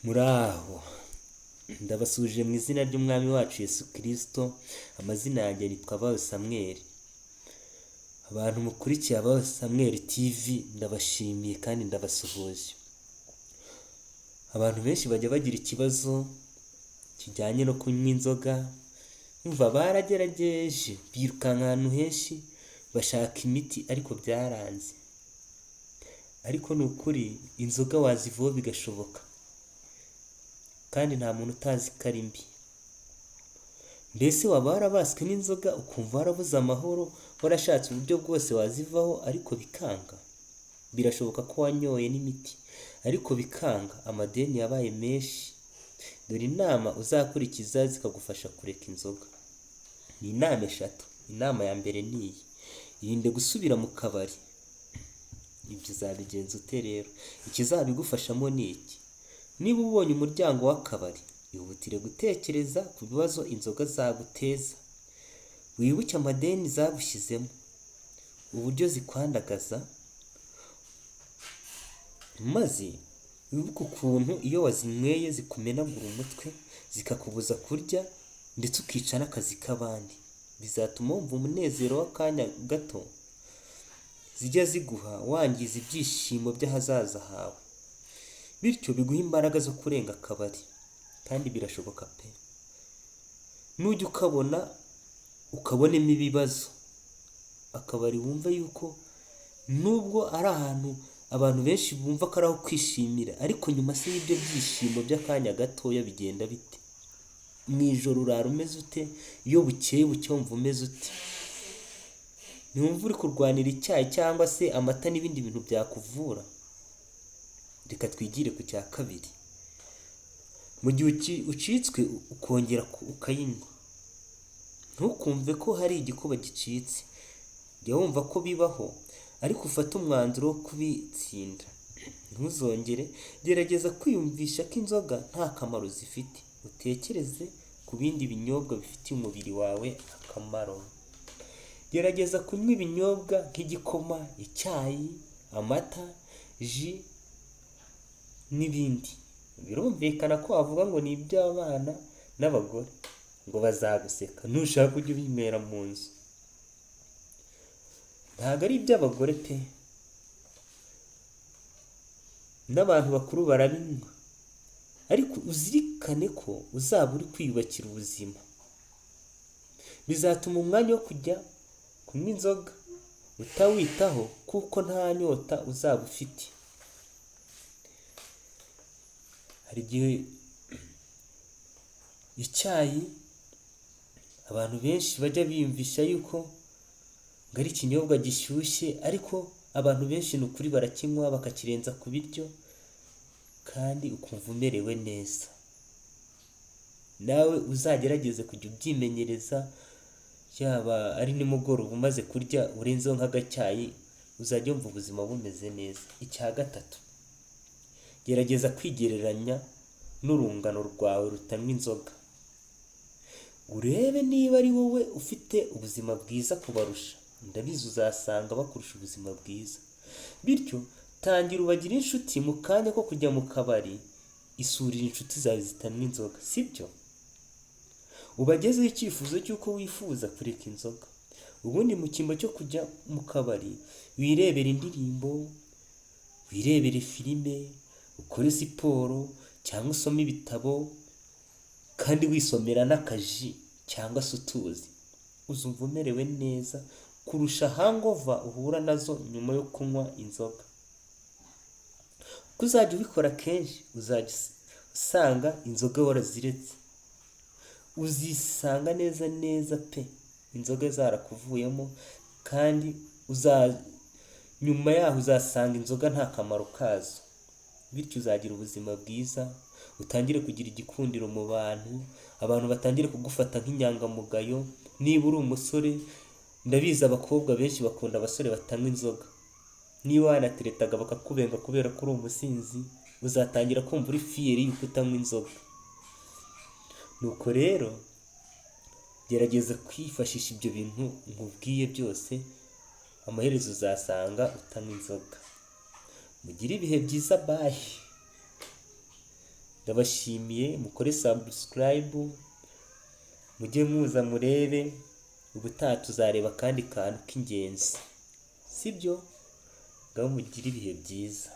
Muraho, ndabasuje mu izina ry'umwami wacu Yesu Kristo. Amazina yanjye nitwa Abayo Samuel. Abantu mukurikiye Abayo Samuel TV ndabashimiye kandi ndabasuhuje. Abantu benshi bajya bagira ikibazo kijyanye no kunywa inzoga, umva baragerageje birukanka ahantu henshi bashaka imiti ariko byaranze. Ariko ni ukuri inzoga wazivaho bigashoboka, kandi nta muntu utazi ko ari mbi. Mbese waba warabaswe n'inzoga ukumva warabuze amahoro, warashatse uburyo bwose wazivaho ariko bikanga? Birashoboka ko wanyoye n'imiti ariko bikanga, amadeni yabaye menshi. Dore inama uzakurikiza zikagufasha kureka inzoga. Ni inama eshatu. Inama ya mbere ni iyi: irinde gusubira mu kabari. Ibyo uzabigenza ute rero? Ikizabigufashamo ni iki: niba ubonye umuryango w'akabari, ihutire gutekereza ku bibazo inzoga zaguteza. Wibuke amadeni zagushyizemo, uburyo zikwandagaza, maze wibuke ukuntu iyo wazinyweye zikumenagura umutwe, zikakubuza kurya ndetse ukica n'akazi k'abandi. Bizatuma wumva umunezero w'akanya gato zijya ziguha, wangiza ibyishimo by'ahazaza hawe, bityo biguha imbaraga zo kurenga akabari. Kandi birashoboka pe. Nujya ukabonemo ibibazo, akabari wumva yuko nubwo ari ahantu abantu benshi bumva ko ari aho kwishimira, ariko nyuma se y'ibyo byishimo by'akanya gatoya bigenda bite? Mu ijoro urara umeze ute? Iyo bukeye wumva umeze ute? Ntiwumva uri kurwanira icyayi cyangwa se amata n'ibindi bintu byakuvura? Reka twigire ku cya kabiri. Mu gihe ucitswe ukongera ukayinywa, ntukumve ko hari igikuba gicitse. Jya wumva ko bibaho, ariko ufate umwanzuro wo kubitsinda. Ntuzongere. Gerageza kwiyumvisha ko inzoga nta kamaro zifite. Utekereze ku bindi binyobwa bifitiye umubiri wawe akamaro. Gerageza kunywa ibinyobwa nk'igikoma, icyayi, amata, ji n'ibindi. Birumvikana ko wavuga ngo ni iby'abana n'abagore, ngo bazaguseka. Nushaka ujye ubinywera mu nzu. Ntabwo ari iby'abagore pe, n'abantu bakuru barabinywa. Ariko uzirikane ko uzaba uri kwiyubakira ubuzima. Bizatuma umwanya wo kujya kunywa inzoga utawitaho, kuko nta nyota uzaba ufite. Hari igihe icyayi abantu benshi bajya biyumvisha yuko ngo ari ikinyobwa gishyushye, ariko abantu benshi ni ukuri barakinywa bakakirenza ku biryo, kandi ukumva umerewe neza. Nawe uzagerageze kujya ubyimenyereza, yaba ari nimugoroba umaze kurya urenzeho nk'agacyayi, uzajya wumva ubuzima bumeze neza. Icya gatatu: gerageza kwigereranya n'urungano rwawe rutanywa inzoga. Urebe niba ari wowe ufite ubuzima bwiza kubarusha. Ndabizi uzasanga bakurusha ubuzima bwiza. Bityo tangira ubagire inshuti mu kanya ko kujya mu kabari. Isurire inshuti zawe zitanywa inzoga, sibyo? Ubagezeho icyifuzo cy'uko wifuza kureka inzoga. Ubundi mu cyimbo cyo kujya mu kabari, wirebere indirimbo, wirebere filime, ukore siporo cyangwa usome ibitabo, kandi wisomera n'akaji cyangwa se utuzi. Uzumva umerewe neza kurusha hangover uhura nazo nyuma yo kunywa inzoga. Uko uzajya ubikora kenshi, uzajya usanga inzoga waraziretse. Uzisanga neza pe inzoga zarakuvuyemo, kandi nyuma yaho uzasanga inzoga nta kamaro kazo. Bityo uzagira ubuzima bwiza, utangire kugira igikundiro mu bantu, abantu batangire kugufata nk'inyangamugayo. Niba uri umusore, ndabizi abakobwa benshi bakunda abasore batanywa inzoga. Niba wanateretaga bakakubenga kubera ko uri umusinzi, uzatangira kumva uri fiyeri yuko utanywa inzoga. Nuko rero gerageza kwifashisha ibyo bintu nkubwiye byose, amaherezo uzasanga utanywa inzoga. Mugire ibihe byiza, bye. ndabashimiye, mukore subscribe, mujye muza murebe, ubutaha tuzareba akandi kantu k'ingenzi, sibyo? Ngaho mugire ibihe byiza.